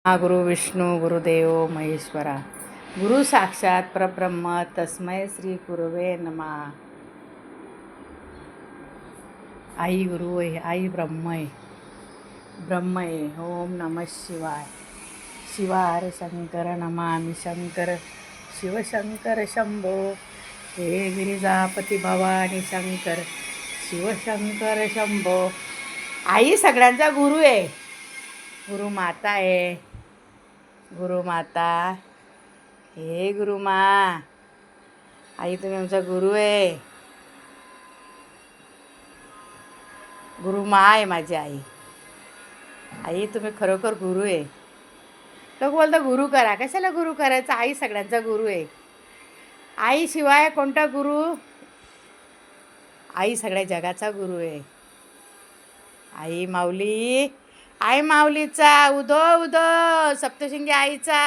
गुरु विष्णू गुरुदेव महेश्वरा गुरु साक्षात परब्रह्म तस्मै श्री गुरुवे नमः. आई गुरु आहे, आई ब्रह्म आहे. ओम नमः शिवाय. शिवार शंकर नमामि शंकर शिवशंकर शंभो. हे गिरिजापती भवानी शंकर शिवशंकर शंभो. आई सगळ्यांचा गुरु आहे, गुरु माता आहे. गुरु माता, हे गुरुमा, आई तुम्ही आमचा गुरु आहे. गुरुमा आहे माझी आई. आई तुम्ही खरोखर गुरु आहे. लोक बोलता गुरु करा, कशाला गुरु करायचा? आई सगळ्यांचा गुरु आहे. आई शिवाय कोणता गुरु? आई सगळ्या जगाचा गुरु आहे. आई माऊली, आई माऊलीचा उदो उदो सप्तशृंगी आईचा.